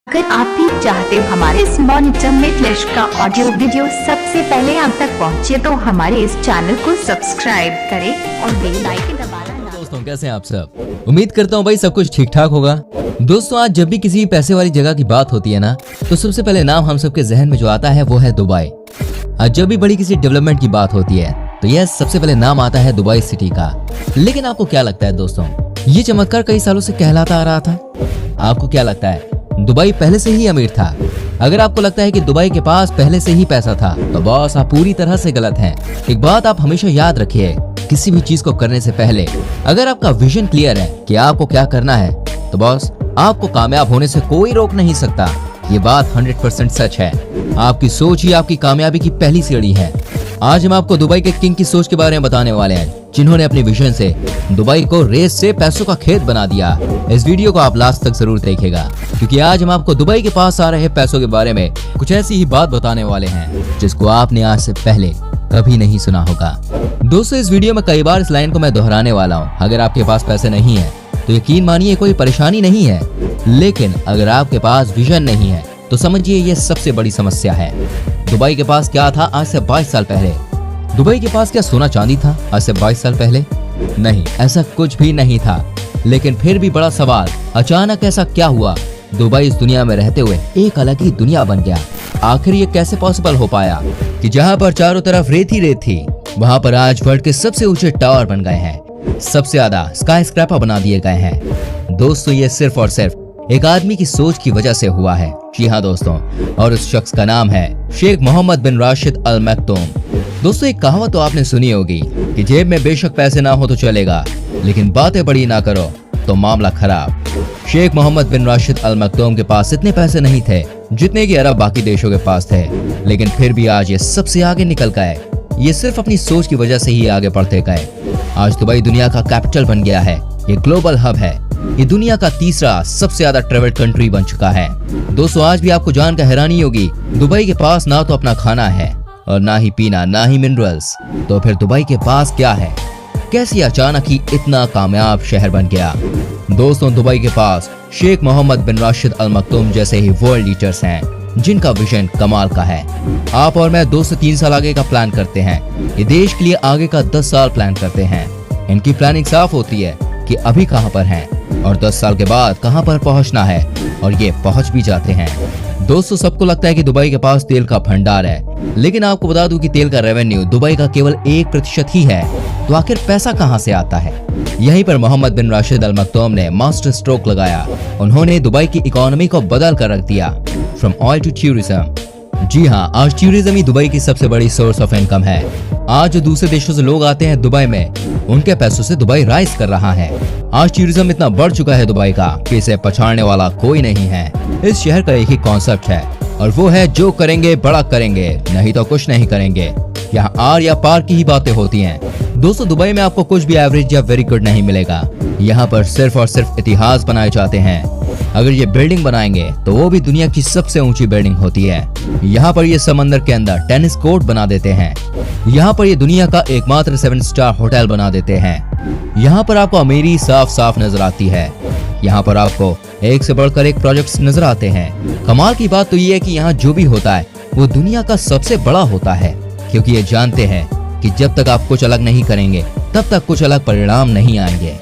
अगर आप भी चाहते हो हमारे इस मॉनिटर में फ्लैश का ऑडियो वीडियो सबसे पहले आप तक पहुंचे, तो हमारे इस चैनल को सब्सक्राइब करें और बेल आइकन दबाना ना। दोस्तों कैसे हैं आप सब। उम्मीद करता हूँ भाई सब कुछ ठीक ठाक होगा। दोस्तों आज जब भी किसी पैसे वाली जगह की बात होती है ना, तो सबसे पहले नाम हम सबके जहन में जो आता है वो है दुबई। आज जब भी बड़ी किसी डेवलपमेंट की बात होती है तो यह सबसे पहले नाम आता है दुबई सिटी का। लेकिन आपको क्या लगता है दोस्तों, ये चमत्कार कई सालों से कहलाता आ रहा था? आपको क्या लगता है दुबई पहले से ही अमीर था? अगर आपको लगता है कि दुबई के पास पहले से ही पैसा था तो बॉस आप पूरी तरह से गलत हैं। एक बात आप हमेशा याद रखिए, किसी भी चीज को करने से पहले अगर आपका विजन क्लियर है कि आपको क्या करना है तो बॉस आपको कामयाब होने से कोई रोक नहीं सकता। ये बात 100% सच है। आपकी सोच ही आपकी कामयाबी की पहली सीढ़ी है। आज हम आपको दुबई के किंग की सोच के बारे में बताने वाले हैं, जिन्होंने अपने विजन से दुबई को रेस से पैसों का खेत बना दिया। इस वीडियो को आप लास्ट तक जरूर देखिएगा, क्योंकि आज हम आपको दुबई के पास आ रहे पैसों के बारे में कुछ ऐसी ही बात बताने वाले हैं जिसको आपने आज से पहले कभी नहीं सुना होगा। दोस्तों इस वीडियो में कई बार इस लाइन को मैं दोहराने वाला हूँ। अगर आपके पास पैसे नहीं है तो यकीन मानिए कोई परेशानी नहीं है, लेकिन अगर आपके पास विजन नहीं है तो समझिए ये सबसे बड़ी समस्या है। दुबई के पास क्या था आज से 22 साल पहले? दुबई के पास क्या सोना चांदी था आज से 22 साल पहले? नहीं, ऐसा कुछ भी नहीं था। लेकिन फिर भी बड़ा सवाल, अचानक ऐसा क्या हुआ दुबई इस दुनिया में रहते हुए एक अलग ही दुनिया बन गया? आखिर ये कैसे पॉसिबल हो पाया कि जहाँ पर चारों तरफ रेत ही रेत थी, वहाँ पर आज वर्ल्ड के सबसे ऊंचे टावर बन गए हैं, सबसे ज्यादा स्काई स्क्रैपर बना दिए गए हैं। दोस्तों ये सिर्फ और सिर्फ एक आदमी की सोच की वजह से हुआ है। जी हाँ दोस्तों, और उस शख्स का नाम है शेख मोहम्मद बिन राशिद अल मक्तूम। दोस्तों एक कहावत तो आपने सुनी होगी कि जेब में बेशक पैसे ना हो तो चलेगा, लेकिन बातें बड़ी ना करो तो मामला खराब। शेख मोहम्मद बिन राशिद अल मक्तूम के पास इतने पैसे नहीं थे जितने कि अरब बाकी देशों के पास थे, लेकिन फिर भी आज ये सबसे आगे निकल गए। ये सिर्फ अपनी सोच की वजह से ही आगे बढ़ते गए। आज दुबई दुनिया का कैपिटल बन गया है, ये ग्लोबल हब है, ये दुनिया का तीसरा सबसे ज्यादा ट्रेवल कंट्री बन चुका है। दोस्तों आज भी आपको जानकर हैरानी होगी, दुबई के पास ना तो अपना खाना है और ना ही पीना, ना ही मिनरल्स। तो फिर दुबई के पास क्या है? कैसे अचानक ही इतना कामयाब शहर बन गया? दोस्तों दुबई के पास शेख मोहम्मद बिन राशिद अल मक्तूम जैसे ही वर्ल्ड लीडर्स हैं, जिनका विजन कमाल का है। आप और मैं 2 से 3 साल आगे का प्लान करते हैं, ये देश के लिए आगे का 10 साल प्लान करते हैं। इनकी प्लानिंग साफ होती है कि अभी कहां पर हैं और 10 साल के बाद कहां पर पहुंचना है, और ये पहुंच भी जाते हैं। दोस्तों सबको लगता है कि दुबई के पास तेल का भंडार है, लेकिन आपको बता दूं कि तेल का रेवेन्यू दुबई का केवल 1% ही है। तो आखिर पैसा कहां से आता है? यहीं पर मोहम्मद बिन राशिद अल मक्तूम ने मास्टर स्ट्रोक लगाया। उन्होंने दुबई की इकोनॉमी को बदल कर रख दिया, फ्रॉम ऑयल टू टूरिज्म। जी हाँ, आज टूरिज्म ही दुबई की सबसे बड़ी सोर्स ऑफ इनकम है। आज जो दूसरे देशों से लोग आते हैं दुबई में, उनके पैसों से दुबई राइज कर रहा है। आज टूरिज्म इतना बढ़ चुका है दुबई का कि इसे पछाड़ने वाला कोई नहीं है। इस शहर का एक ही कॉन्सेप्ट है, और वो है जो करेंगे बड़ा करेंगे, नहीं तो कुछ नहीं करेंगे। यहाँ आर या पार की ही बातें होती हैं। दोस्तों दुबई में आपको कुछ भी एवरेज या वेरी गुड नहीं मिलेगा। यहाँ पर सिर्फ और सिर्फ इतिहास बनाए जाते हैं। अगर ये बिल्डिंग बनाएंगे तो वो भी दुनिया की सबसे ऊंची बिल्डिंग होती है। यहाँ पर ये समंदर के अंदर टेनिस कोर्ट बना देते हैं। यहाँ पर ये दुनिया का एकमात्र 7 स्टार होटल बना देते हैं। यहाँ पर आपको अमीरी साफ साफ नजर आती है। यहाँ पर आपको एक से बढ़कर एक प्रोजेक्ट्स नजर आते हैं। कमाल की बात तो ये है कि यहाँ जो भी होता है वो दुनिया का सबसे बड़ा होता है, क्योंकि ये जानते हैं कि जब तक आप कुछ अलग नहीं करेंगे तब तक कुछ अलग परिणाम नहीं आएंगे।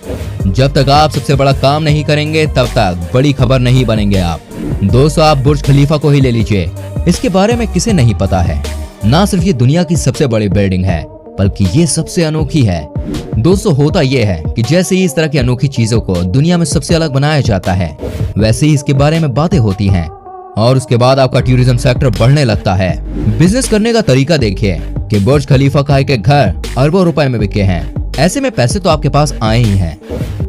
जब तक आप सबसे बड़ा काम नहीं करेंगे तब तक बड़ी खबर नहीं बनेंगे आप। दोस्तों आप बुर्ज खलीफा को ही ले लीजिए, इसके बारे में किसे नहीं पता है। ना सिर्फ ये दुनिया की सबसे बड़ी बिल्डिंग है, बल्कि ये सबसे अनोखी है। दोस्तों होता ये है कि जैसे ही इस तरह की अनोखी चीजों को दुनिया में सबसे अलग बनाया जाता है, वैसे ही इसके बारे में बातें होती हैं, और उसके बाद आपका टूरिज्म सेक्टर बढ़ने लगता है। बिजनेस करने का तरीका देखिए कि बुर्ज खलीफा का एक घर अरबों रुपए में बिके हैं। ऐसे में पैसे तो आपके पास आए ही हैं,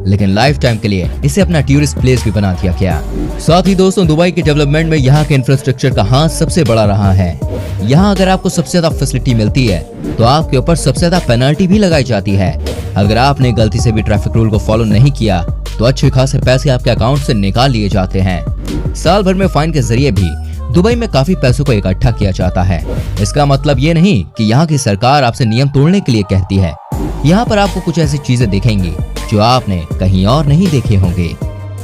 लेकिन लाइफ टाइम के लिए इसे अपना टूरिस्ट प्लेस भी बना दिया गया। साथ ही दोस्तों दुबई के डेवलपमेंट में यहाँ के इंफ्रास्ट्रक्चर का हाथ सबसे बड़ा रहा है। यहाँ अगर आपको सबसे ज्यादा फैसिलिटी मिलती है तो आपके ऊपर सबसे ज्यादा पेनल्टी भी लगाई जाती है। अगर आपने गलती से भी ट्रैफिक रूल को फॉलो नहीं किया तो अच्छे खासे पैसे आपके अकाउंट से निकाल लिए जाते हैं। साल भर में फाइन के जरिए भी दुबई में काफी पैसों को इकट्ठा किया जाता है। इसका मतलब ये नहीं कि यहाँ की सरकार आपसे नियम तोड़ने के लिए कहती है। यहाँ पर आपको कुछ ऐसी चीजें दिखेंगी जो आपने कहीं और नहीं देखे होंगे।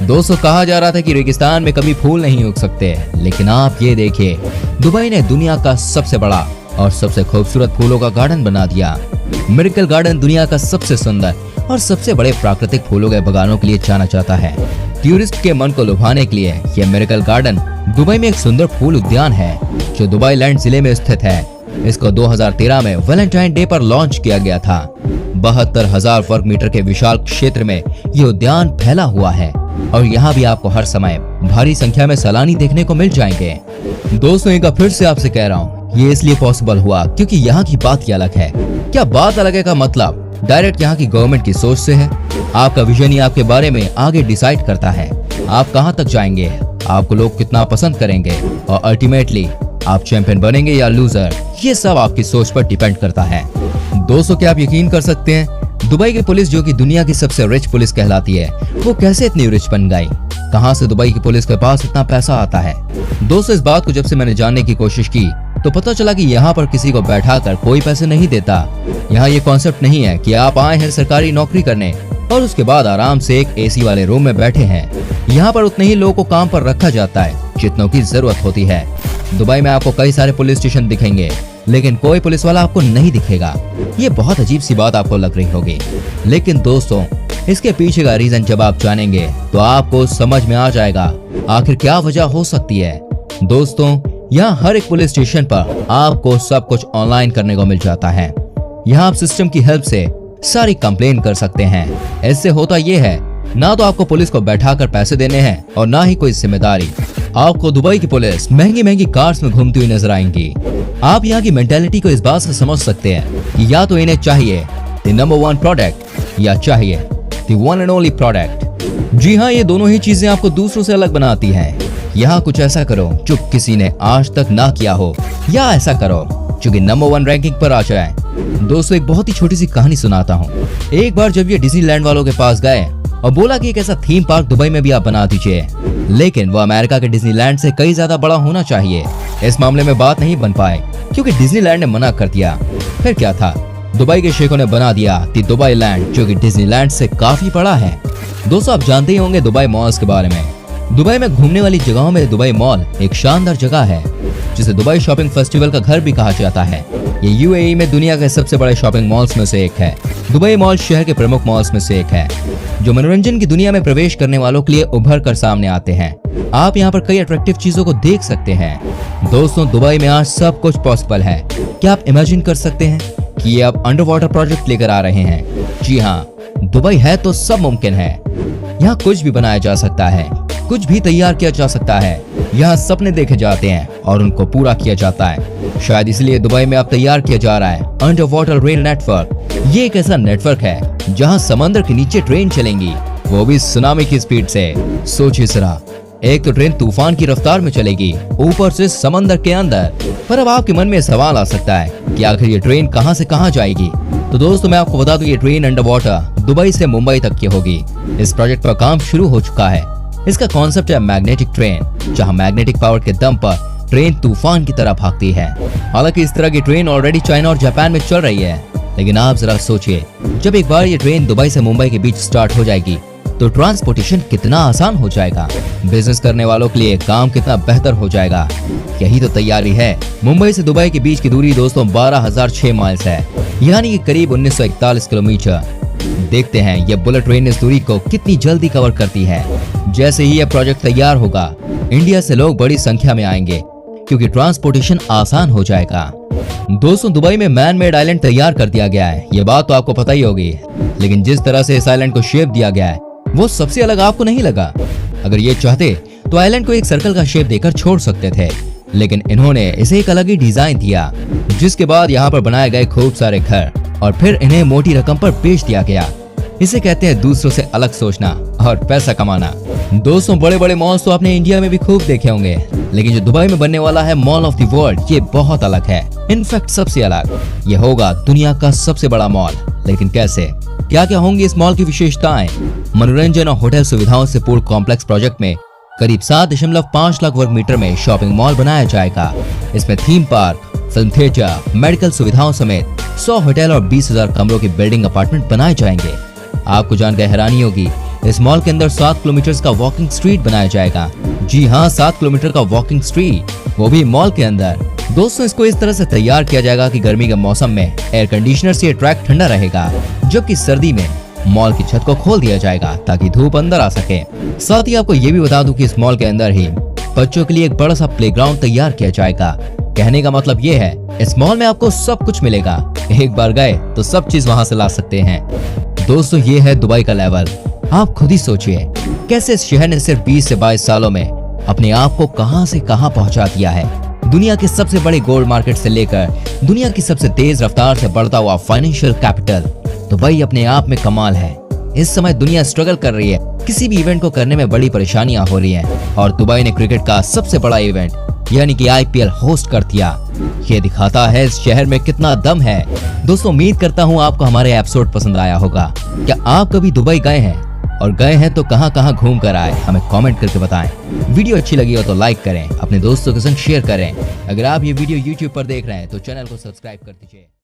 दोस्तों कहा जा रहा था कि रेगिस्तान में कभी फूल नहीं उग सकते, लेकिन आप ये देखिए, दुबई ने दुनिया का सबसे बड़ा और सबसे खूबसूरत फूलों का गार्डन बना दिया। मिरेकल गार्डन दुनिया का सबसे सुंदर और सबसे बड़े प्राकृतिक फूलों के बागानों के लिए जाना जाता है। टूरिस्ट के मन को लुभाने के लिए यह मिरेकल गार्डन दुबई में एक सुंदर फूल उद्यान है, जो दुबई लैंड जिले में स्थित है। इसको 2013 में वैलेंटाइन डे पर लॉन्च किया गया था। 72,000 वर्ग मीटर के विशाल क्षेत्र में ये उद्यान फैला हुआ है और यहाँ भी आपको हर समय भारी संख्या में सैलानी देखने को मिल जाएंगे। दोस्तों एक बार फिर से आपसे कह रहा हूँ, ये इसलिए पॉसिबल हुआ क्योंकि यहाँ की बात ही अलग है। क्या बात अलग है का मतलब डायरेक्ट यहाँ की गवर्नमेंट की सोच से है। आपका विजन ही आपके बारे में आगे डिसाइड करता है, आप कहाँ तक जाएंगे, आपको लोग कितना पसंद करेंगे और अल्टीमेटली आप चैंपियन बनेंगे या लूजर, ये सब आपकी सोच पर डिपेंड करता है। दोस्तों क्या आप यकीन कर सकते हैं, दुबई की पुलिस जो कि दुनिया की सबसे रिच पुलिस कहलाती है, वो कैसे इतनी रिच बन गई। कहां से दुबई की पुलिस के पास इतना पैसा आता है। दोस्तों इस बात को जब से मैंने जानने की कोशिश की तो पता चला कि यहाँ पर किसी को बैठाकर कोई पैसे नहीं देता। यहाँ ये कॉन्सेप्ट नहीं है कि आप आए हैं सरकारी नौकरी करने और उसके बाद आराम से एक एसी वाले रूम में बैठे हैं। यहाँ पर उतने ही लोगों को काम पर रखा जाता है जितनों की जरूरत होती है। दुबई में आपको कई सारे पुलिस स्टेशन दिखेंगे, लेकिन कोई पुलिस वाला आपको नहीं दिखेगा। ये बहुत अजीब सी बात आपको लग रही होगी, लेकिन दोस्तों इसके पीछे का रीजन जब आप जानेंगे तो आपको समझ में आ जाएगा आखिर क्या वजह हो सकती है। दोस्तों यहाँ हर एक पुलिस स्टेशन पर आपको सब कुछ ऑनलाइन करने को मिल जाता है। यहाँ आप सिस्टम की हेल्प से सारी कंप्लेन कर सकते हैं। इससे होता ये है, ना तो आपको पुलिस को बैठाकर पैसे देने हैं और ना ही कोई जिम्मेदारी। आपको दुबई की पुलिस महंगी महंगी कार्स में घूमती हुई नजर आएंगी। आप यहाँ की मेंटेलिटी को इस बात से समझ सकते हैं कि या तो इन्हें चाहिए द नंबर 1 प्रोडक्ट या चाहिए the one and only product. जी हाँ, ये दोनों ही चीजें आपको दूसरों से अलग बनाती हैं। यहाँ कुछ ऐसा करो जो किसी ने आज तक ना किया हो, या ऐसा करो जो कि नंबर 1 रैंकिंग पर आ जाए। दोस्तों एक बहुत ही छोटी सी कहानी सुनाता हूँ। एक बार जब ये डिज्नीलैंड वालों के पास गए और बोला कि एक ऐसा थीम पार्क दुबई में भी आप बना दीजिए, लेकिन वो अमेरिका के डिज्नीलैंड से कई ज्यादा बड़ा होना चाहिए। इस मामले में बात नहीं बन पाए क्योंकि डिज्नीलैंड ने मना कर दिया। फिर क्या था, दुबई के शेखों ने बना दिया दी दुबई लैंड, जो कि डिज्नीलैंड से काफी बड़ा है। दोस्तों आप जानते ही होंगे दुबई मॉल्स के बारे में। दुबई में घूमने वाली जगहों में दुबई मॉल एक शानदार जगह है, जिसे दुबई शॉपिंग फेस्टिवल का घर भी कहा जाता है। ये यूएई में दुनिया के सबसे बड़े शॉपिंग मॉल्स में से एक है। दुबई मॉल शहर के प्रमुख मॉल्स में से एक है, जो मनोरंजन की दुनिया में प्रवेश करने वालों के लिए उभर कर सामने आते हैं। आप यहाँ पर कई अट्रैक्टिव चीजों को देख सकते हैं। दोस्तों दुबई में आज सब कुछ पॉसिबल है। क्या आप इमेजिन कर सकते हैं कि ये अब अंडर वाटर प्रोजेक्ट लेकर आ रहे हैं। जी हाँ, दुबई है तो सब मुमकिन है। यहाँ कुछ भी बनाया जा सकता है, कुछ भी तैयार किया जा सकता है। यहाँ सपने देखे जाते हैं और उनको पूरा किया जाता है। शायद इसलिए दुबई में अब तैयार किया जा रहा है अंडर वाटर रेल नेटवर्क। ये एक ऐसा नेटवर्क है जहाँ समंदर के नीचे ट्रेन चलेंगी, वो भी सुनामी की स्पीड से। सोचिए जरा, एक तो ट्रेन तूफान की रफ्तार में चलेगी, ऊपर से समंदर के अंदर। पर अब आपके मन में सवाल आ सकता है कि आखिर ये ट्रेन कहां से कहां जाएगी। तो दोस्तों मैं आपको बता दूं, ये ट्रेन अंडर वाटर दुबई से मुंबई तक की होगी। इस प्रोजेक्ट पर काम शुरू हो चुका है। इसका कॉन्सेप्ट है मैग्नेटिक ट्रेन, जहां मैग्नेटिक पावर के दम पर ट्रेन तूफान की तरह भागती है। हालांकि इस तरह की ट्रेन ऑलरेडी चाइना और जापान में चल रही है, लेकिन आप जरा सोचिए, जब एक बार ये ट्रेन दुबई से मुंबई के बीच स्टार्ट हो जाएगी तो ट्रांसपोर्टेशन कितना आसान हो जाएगा। बिजनेस करने वालों के लिए काम कितना बेहतर हो जाएगा। यही तो तैयारी है। मुंबई से दुबई के बीच की दूरी दोस्तों 12,006 माइल्स है, यानी कि करीब 1941 किलोमीटर। देखते हैं ये बुलेट ट्रेन इस दूरी को कितनी जल्दी कवर करती है। जैसे ही यह प्रोजेक्ट तैयार होगा, इंडिया से लोग बड़ी संख्या में आएंगे क्योंकि ट्रांसपोर्टेशन आसान हो जाएगा। दोस्तों दुबई में मैन मेड आइलैंड तैयार कर दिया गया है, ये बात तो आपको पता ही होगी। लेकिन जिस तरह से इस आइलैंड को शेप दिया गया है वो सबसे अलग आपको नहीं लगा। अगर ये चाहते तो आइलैंड को एक सर्कल का शेप देकर छोड़ सकते थे, लेकिन इन्होंने इसे एक अलग ही डिजाइन दिया, जिसके बाद यहाँ पर बनाए गए खूब सारे घर और फिर इन्हें मोटी रकम पर बेच दिया गया। इसे कहते हैं दूसरों से अलग सोचना और पैसा कमाना। दोस्तों बड़े बड़े मॉल्स तो आपने इंडिया में भी खूब देखे होंगे, लेकिन जो दुबई में बनने वाला है मॉल ऑफ द वर्ल्ड, ये बहुत अलग है। इनफैक्ट सबसे अलग। ये होगा दुनिया का सबसे बड़ा मॉल। लेकिन कैसे, क्या क्या होंगी इस मॉल की विशेषताएं? मनोरंजन और होटल सुविधाओं से पूर्ण कॉम्प्लेक्स प्रोजेक्ट में करीब 7.5 लाख वर्ग मीटर में शॉपिंग मॉल बनाया जाएगा। इसमें theme park, film theatre, medical सुविधाओं समेत 100 होटल और 20,000 कमरों की बिल्डिंग अपार्टमेंट बनाए जाएंगे। आपको जानकर हैरानी होगी इस मॉल के अंदर 7 किलोमीटर का वॉकिंग स्ट्रीट बनाया जाएगा। जी हाँ, 7 किलोमीटर का वॉकिंग स्ट्रीट, वो भी मॉल के अंदर। दोस्तों, इसको इस तरह से तैयार किया जाएगा कि गर्मी के मौसम में एयर कंडीशनर से ट्रैक ठंडा रहेगा, जबकि सर्दी में मॉल की छत को खोल दिया जाएगा ताकि धूप अंदर आ सके। साथ ही आपको ये भी बता दूं कि इस मॉल के अंदर ही बच्चों के लिए एक बड़ा सा प्लेग्राउंड तैयार किया जाएगा। कहने का मतलब ये है, इस मॉल में आपको सब कुछ मिलेगा, एक बार गए तो सब चीज वहां से ला सकते हैं। दोस्तों, ये है दुबई का लेवल। आप खुद ही सोचिए कैसे इस शहर ने सिर्फ 20 से 22 सालों में अपने आप को कहां से कहां पहुंचा दिया है। दुनिया के सबसे बड़े गोल्ड मार्केट से लेकर दुनिया की सबसे तेज रफ्तार से बढ़ता हुआ फाइनेंशियल कैपिटल, दुबई अपने आप में कमाल है। इस समय दुनिया स्ट्रगल कर रही है, किसी भी इवेंट को करने में बड़ी परेशानियां हो रही हैं, और दुबई ने क्रिकेट का सबसे बड़ा इवेंट यानी कि IPL होस्ट कर दिया। ये दिखाता है इस शहर में कितना दम है। दोस्तों, उम्मीद करता हूँ आपको हमारे एपिसोड पसंद आया होगा। क्या आप कभी दुबई गए हैं, और गए हैं तो कहां कहां घूम कर आए, हमें कमेंट करके बताएं। वीडियो अच्छी लगी हो तो लाइक करें, अपने दोस्तों के संग शेयर करें। अगर आप ये वीडियो YouTube पर देख रहे हैं तो चैनल को सब्सक्राइब कर दीजिए।